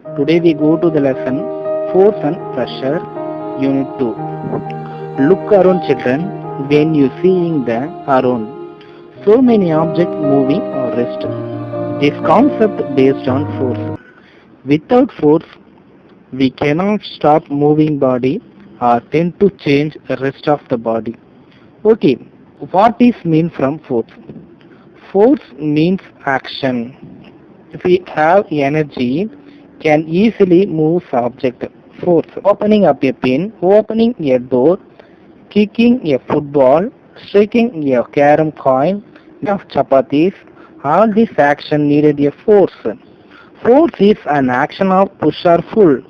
Today we go to the lesson Force and Pressure, Unit 2. Look around children when you seeing the around. So many objects moving or rest. This concept based on force. Without force, we cannot stop moving body or tend to change the rest of the body. Okay, what is mean from force? Force means action. If we have energy, can easily move object. Force. Opening up a pen, opening a door, kicking a football, striking a carom coin, of chapatis, all this action needed a force. Force is an action of push or pull.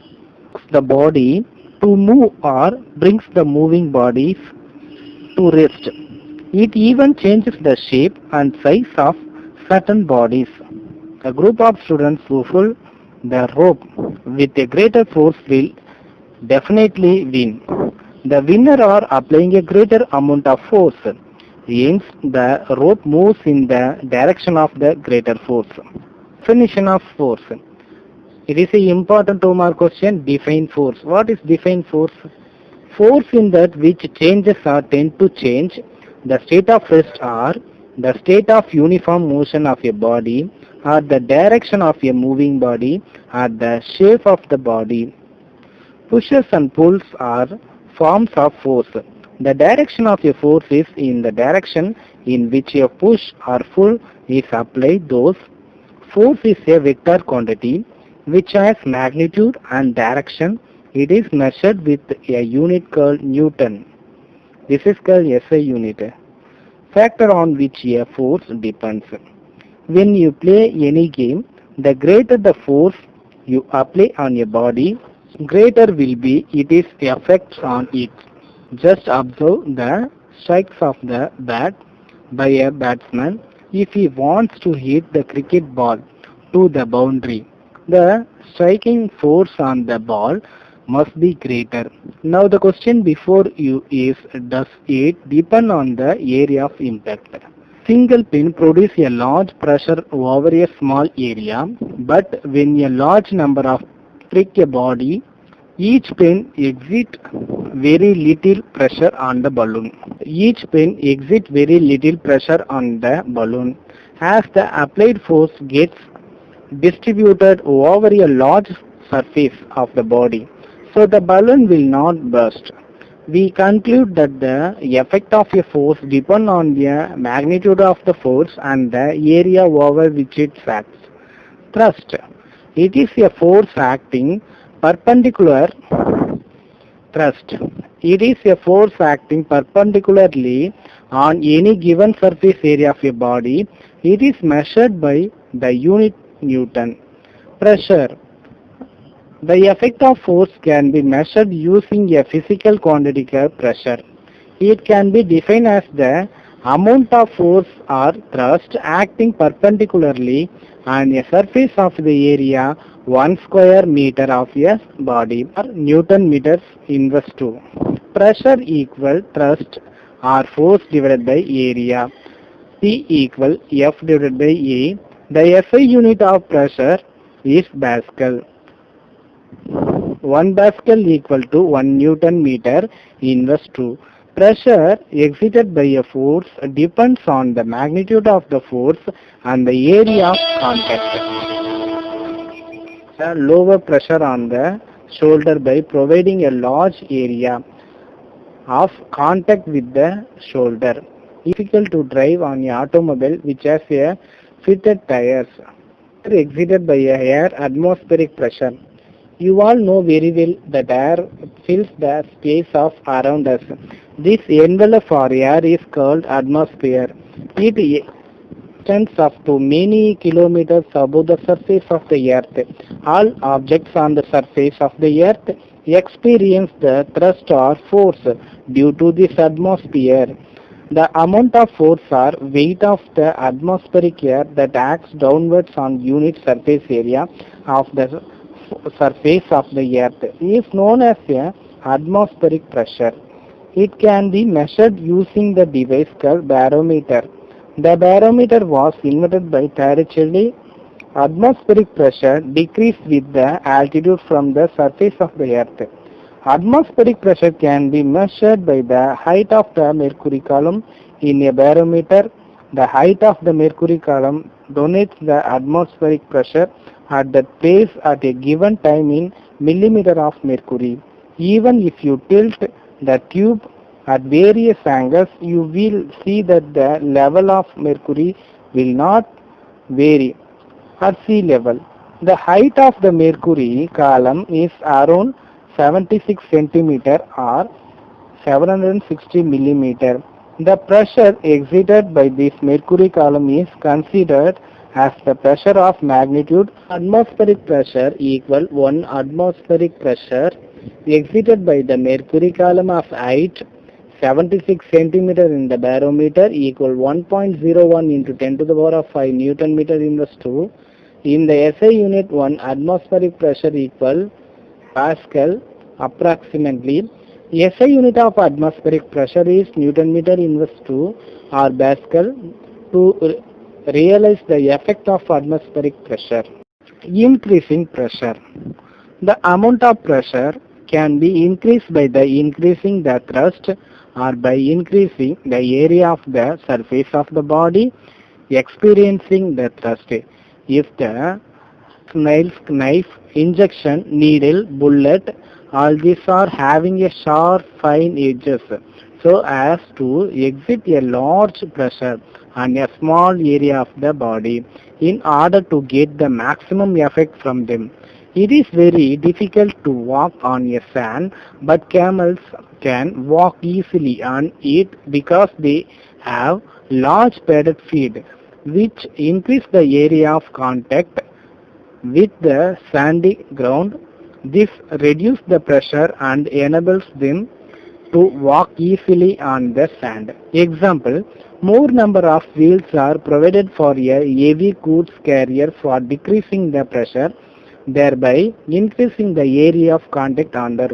The body to move or brings the moving bodies to rest. It even changes the shape and size of certain bodies. A group of students who pull the rope with a greater force will definitely win. The winner are applying a greater amount of force. Hence, the rope moves in the direction of the greater force. Definition of force. It is an important 2-mark question. Define force. What is define force? Force in that which changes or tend to change the state of rest or the state of uniform motion of a body or the direction of a moving body or the shape of the body. Pushes and pulls are forms of force. The direction of a force is in the direction in which a push or pull is applied. Thus, force is a vector quantity which has magnitude and direction. It is measured with a unit called Newton. This is called SI unit. Factor on which a force depends. When you play any game, the greater the force you apply on a body, greater will be its effects on it. Just observe the strikes of the bat by a batsman if he wants to hit the cricket ball to the boundary. The striking force on the ball must be greater. Now the question before you is, does it depend on the area of impact? Single pin produces a large pressure over a small area, but when a large number of prick a body, each pin exit very little pressure on the balloon. Each pin exit very little pressure on the balloon. As the applied force gets distributed over a large surface of the body, so the balloon will not burst. We conclude that the effect of a force depends on the magnitude of the force and the area over which it acts. Thrust. It is a force acting perpendicular thrust. It is a force acting perpendicularly on any given surface area of a body. It is measured by the unit Newton. Pressure. The effect of force can be measured using a physical quantity called pressure. It can be defined as the amount of force or thrust acting perpendicularly on a surface of the area 1 square meter of a body or Newton meters inverse to. Pressure equal thrust or force divided by area. P equal F divided by A. The SI unit of pressure is Pascal. 1 Pascal equal to 1 Newton meter inverse to. Pressure exerted by a force depends on the magnitude of the force and the area of contact. Lower pressure on the shoulder by providing a large area of contact with the shoulder. Difficult to drive on an automobile which has a fitted tires. Exerted by a air atmospheric pressure. You all know very well that air fills the space of around us. This envelope for air is called atmosphere. It extends up to many kilometers above the surface of the earth. All objects on the surface of the earth experience the thrust or force due to this atmosphere. The amount of force or weight of the atmospheric air that acts downwards on unit surface area of the surface of the earth is known as a atmospheric pressure. It can be measured using the device called barometer. The barometer was invented by Torricelli Atmospheric pressure decreases with the altitude from the surface of the earth. Atmospheric pressure can be measured by the height of the mercury column in a barometer. The height of the mercury column denotes the atmospheric pressure at that place at a given time in millimeter of mercury. Even if you tilt the tube at various angles, you will see that the level of mercury will not vary at sea level. The height of the mercury column is around 76 centimeter or 760 millimeter. The pressure exerted by this mercury column is considered as the pressure of magnitude. Atmospheric pressure equal 1 atmospheric pressure exerted by the mercury column of height 76 centimeter in the barometer equal 1.01 into 10 to the power of 5 Newton meter inverse 2. In the SI unit 1 atmospheric pressure equal Pascal approximately. SI unit of atmospheric pressure is Newton meter inverse 2 or Pascal. To realize the effect of atmospheric pressure. Increasing pressure. The amount of pressure can be increased by the increasing the thrust or by increasing the area of the surface of the body experiencing the thrust. If the knife, injection, needle, bullet, all these are having a sharp fine edges so as to exert a large pressure on a small area of the body in order to get the maximum effect from them. It is very difficult to walk on a sand, but camels can walk easily on it because they have large padded feet, which increase the area of contact with the sandy ground. This reduces the pressure and enables them to walk easily on the sand. Example, more number of wheels are provided for a heavy goods carrier for decreasing the pressure, thereby increasing the area of contact on the road.